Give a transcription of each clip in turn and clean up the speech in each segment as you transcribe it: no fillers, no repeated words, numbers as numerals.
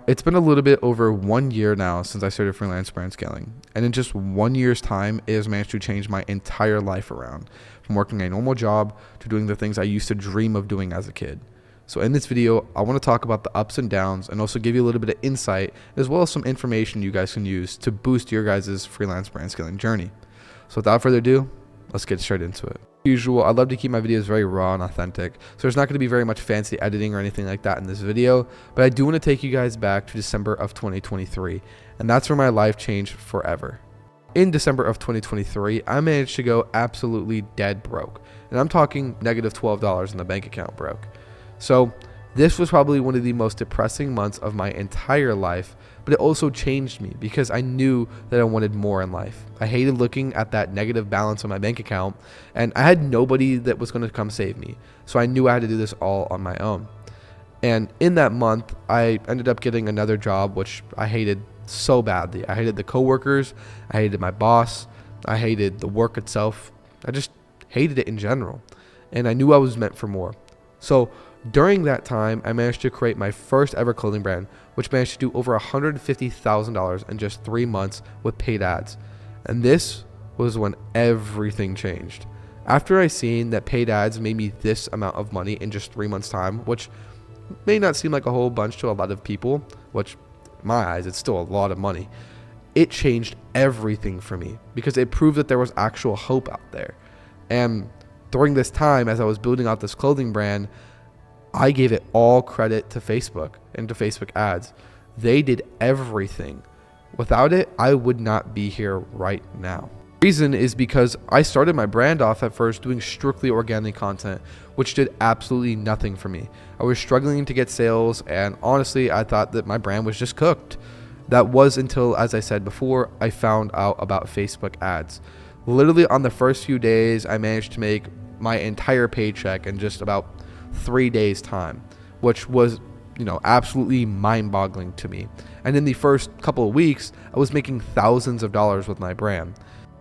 it's been a little bit over 1 year now since I started freelance brand scaling. And in just 1 year's time, it has managed to change my entire life around, from working a normal job to doing the things I used to dream of doing as a kid. So in this video, I want to talk about the ups and downs and also give you a little bit of insight as well as some information you guys can use to boost your guys' freelance brand scaling journey. So without further ado, let's get straight into it. As usual, I love to keep my videos very raw and authentic, so there's not going to be very much fancy editing or anything like that in this video, but I do want to take you guys back to December of 2023, and that's where my life changed forever. In December of 2023, I managed to go absolutely dead broke, and I'm talking negative $12 in the bank account broke. So this was probably one of the most depressing months of my entire life, but it also changed me because I knew that I wanted more in life. I hated looking at that negative balance on my bank account, and I had nobody that was going to come save me. So I knew I had to do this all on my own. And in that month, I ended up getting another job, which I hated so badly. I hated the coworkers, I hated my boss, I hated the work itself. I just hated it in general. And I knew I was meant for more. So during that time, I managed to create my first ever clothing brand, which managed to do over $150,000 in just 3 months with paid ads. And this was when everything changed. After I seen that paid ads made me this amount of money in just 3 months time, which may not seem like a whole bunch to a lot of people, which in my eyes, it's still a lot of money. It changed everything for me because it proved that there was actual hope out there. And during this time, as I was building out this clothing brand, I gave it all credit to Facebook and to Facebook ads. They did everything. Without it, I would not be here right now. The reason is because I started my brand off at first doing strictly organic content, which did absolutely nothing for me. I was struggling to get sales, and honestly, I thought that my brand was just cooked. That was until, as I said before, I found out about Facebook ads. Literally on the first few days, I managed to make my entire paycheck in just about 3 days time, which was, absolutely mind-boggling to me. And in the first couple of weeks, I was making thousands of dollars with my brand.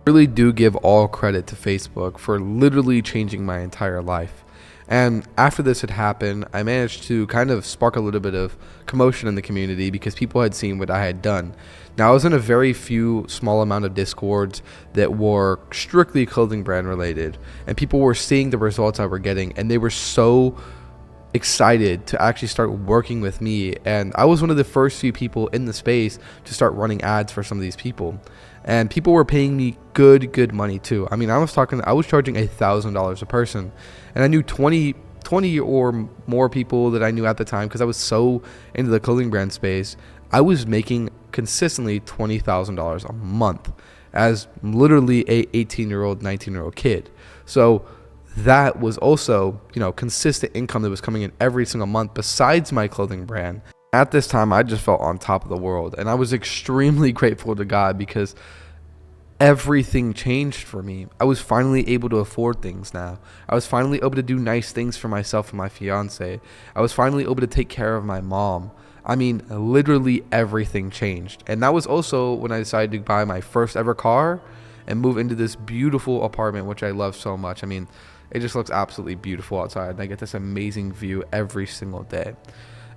I really do give all credit to Facebook for literally changing my entire life. And after this had happened, I managed to kind of spark a little bit of commotion in the community because people had seen what I had done. Now, I was in a very few small amount of Discords that were strictly clothing brand related, and people were seeing the results I were getting, and they were so excited to actually start working with me. And I was one of the first few people in the space to start running ads for some of these people, and people were paying me good money too. I mean, I was charging $1,000 a person, and I knew 20 or more people that I knew at the time because I was so into the clothing brand space. I was making consistently $20,000 a month as literally a 18-year-old, 19-year-old kid. So that was also, consistent income that was coming in every single month besides my clothing brand. At this time, I just felt on top of the world, and I was extremely grateful to God because everything changed for me. I was finally able to afford things now. I was finally able to do nice things for myself and my fiance. I was finally able to take care of my mom. I mean, literally everything changed. And that was also when I decided to buy my first ever car and move into this beautiful apartment, which I love so much. I mean, it just looks absolutely beautiful outside, and I get this amazing view every single day.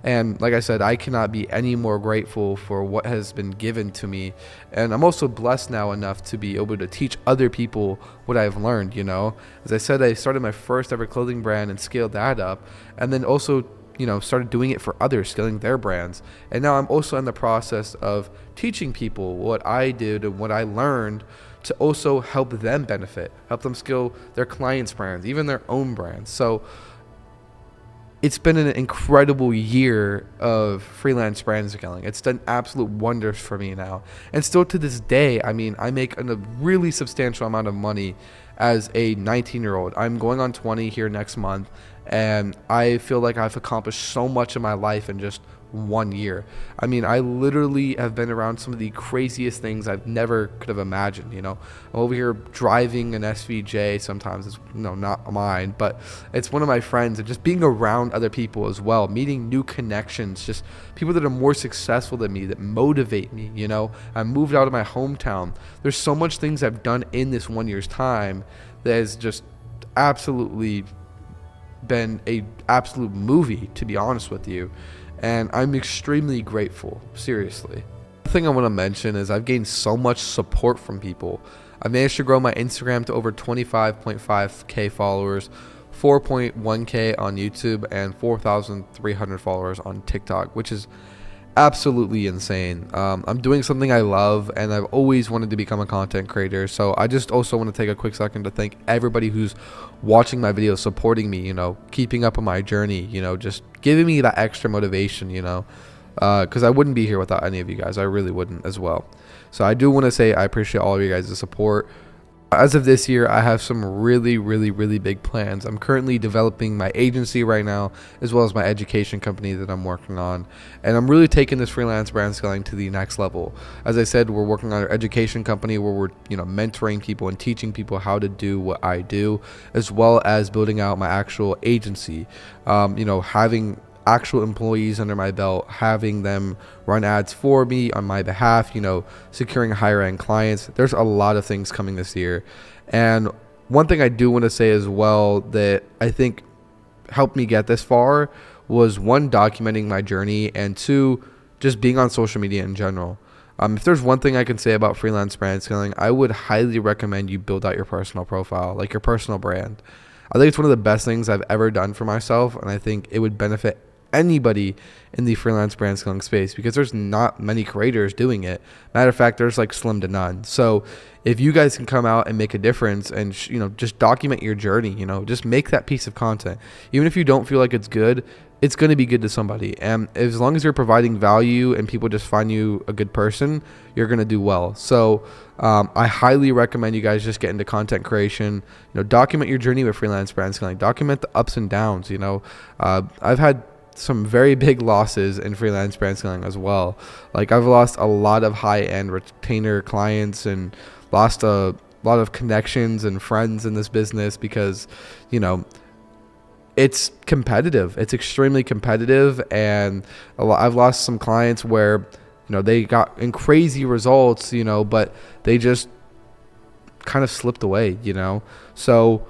And like I said, I cannot be any more grateful for what has been given to me. And I'm also blessed now enough to be able to teach other people what I've learned, As I said, I started my first ever clothing brand and scaled that up, and then also started doing it for others, scaling their brands. And now I'm also in the process of teaching people what I did and what I learned to also help them benefit, help them scale their clients' brands, even their own brands. So it's been an incredible year of freelance brand scaling. It's done absolute wonders for me now. And still to this day, I mean, I make a really substantial amount of money as a 19-year-old. I'm going on 20 here next month, and I feel like I've accomplished so much in my life in just 1 year. I mean, I literally have been around some of the craziest things I've never could have imagined. I'm over here driving an SVJ sometimes. It's not mine, but it's one of my friends, and just being around other people as well, meeting new connections, just people that are more successful than me, that motivate me. I moved out of my hometown. There's so much things I've done in this 1 year's time that has just absolutely been a absolute movie, to be honest with you. and I'm extremely grateful, seriously. The thing I want to mention is I've gained so much support from people. I've managed to grow my Instagram to over 25.5k followers, 4.1k on YouTube, and 4,300 followers on TikTok, which is absolutely insane. I'm doing something I love, and I've always wanted to become a content creator. So I just also want to take a quick second to thank everybody who's watching my videos, supporting me, keeping up on my journey, just giving me that extra motivation, because I wouldn't be here without any of you guys. I really wouldn't as well. So I do want to say I appreciate all of you guys' support. As of this year, I have some really, really, really big plans. I'm currently developing my agency right now, as well as my education company that I'm working on. And I'm really taking this freelance brand scaling to the next level. As I said, we're working on our education company where we're, mentoring people and teaching people how to do what I do, as well as building out my actual agency. Having actual employees under my belt, having them run ads for me on my behalf, securing higher end clients. There's a lot of things coming this year. And one thing I do want to say as well that I think helped me get this far was, one, documenting my journey, and two, just being on social media in general. If there's one thing I can say about freelance brand scaling, I would highly recommend you build out your personal profile, like your personal brand. I think it's one of the best things I've ever done for myself, and I think it would benefit anybody in the freelance brand scaling space, because there's not many creators doing it. Matter of fact, there's like slim to none. So if you guys can come out and make a difference and just document your journey, just make that piece of content, even if you don't feel like it's good, it's going to be good to somebody. And as long as you're providing value and people just find you a good person, you're going to do well. So I highly recommend you guys just get into content creation. Document your journey with freelance brand scaling, document the ups and downs. I've had some very big losses in freelance brand scaling as well. Like, I've lost a lot of high-end retainer clients and lost a lot of connections and friends in this business because, it's competitive. It's extremely competitive, and I've lost some clients where, they got in crazy results, but they just kind of slipped away, So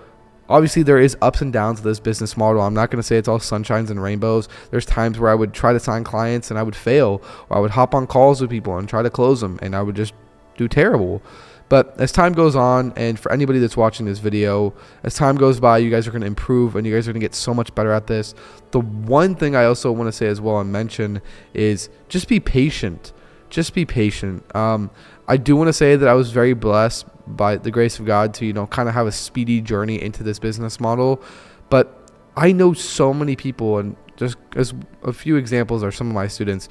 obviously, there is ups and downs to this business model. I'm not going to say it's all sunshines and rainbows. There's times where I would try to sign clients and I would fail, or I would hop on calls with people and try to close them, and I would just do terrible. But as time goes on, and for anybody that's watching this video, as time goes by, you guys are going to improve and you guys are going to get so much better at this. The one thing I also want to say as well and mention is just be patient. Just be patient. I do want to say that I was very blessed by the grace of God to, kind of have a speedy journey into this business model. But I know so many people, and just as a few examples are some of my students,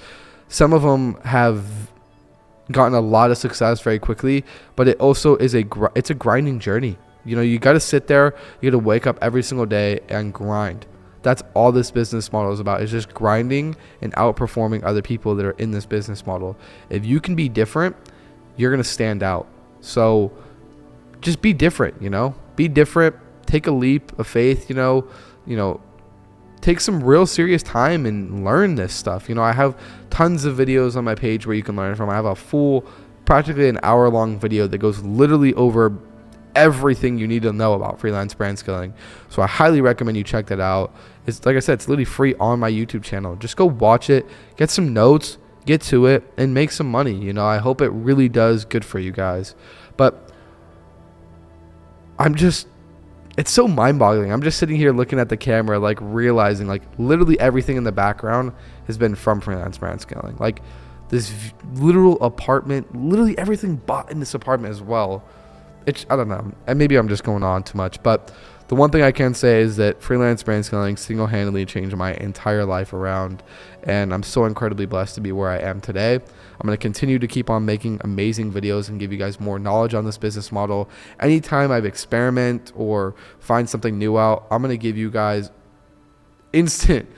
some of them have gotten a lot of success very quickly, but it also is it's a grinding journey. You got to sit there, you got to wake up every single day and grind. That's all this business model is about, is just grinding and outperforming other people that are in this business model. If you can be different, you're going to stand out. So just be different, be different, take a leap of faith, take some real serious time and learn this stuff. I have tons of videos on my page where you can learn from. I have a full, practically an hour-long video that goes literally over everything you need to know about freelance brand scaling. So I highly recommend you check that out. It's, like I said, it's literally free on my YouTube channel. Just go watch it, get some notes, get to it, and make some money. I hope it really does good for you guys. But it's so mind-boggling. I'm just sitting here looking at the camera, like realizing like literally everything in the background has been from freelance brand scaling. Like this literal apartment, literally everything bought in this apartment as well. I don't know, and maybe I'm just going on too much, but the one thing I can say is that freelance brand scaling single-handedly changed my entire life around, and I'm so incredibly blessed to be where I am today. I'm going to continue to keep on making amazing videos and give you guys more knowledge on this business model. Anytime I experiment or find something new out, I'm going to give you guys instant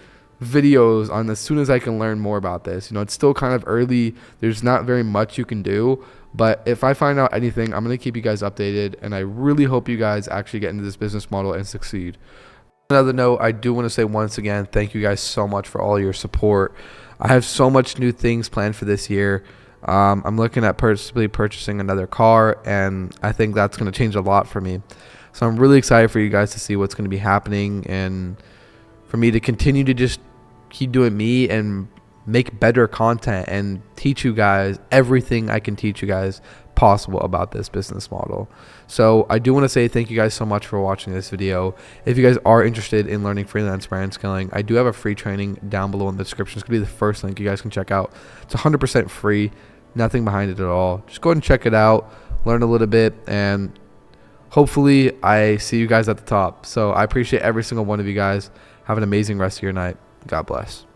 videos on as soon as I can learn more about this. It's still kind of early. There's not very much you can do. But if I find out anything, I'm going to keep you guys updated. And I really hope you guys actually get into this business model and succeed. Another note, I do want to say once again, thank you guys so much for all your support. I have so much new things planned for this year. I'm looking at purchasing another car, and I think that's going to change a lot for me. So I'm really excited for you guys to see what's going to be happening, and for me to continue to just keep doing me and make better content and teach you guys everything I can teach you guys possible about this business model. So I do want to say thank you guys so much for watching this video. If you guys are interested in learning freelance brand scaling, I do have a free training down below in the description. It's going to be the first link you guys can check out. It's 100% free, nothing behind it at all. Just go ahead and check it out, learn a little bit, and hopefully I see you guys at the top. So I appreciate every single one of you guys. Have an amazing rest of your night. God bless.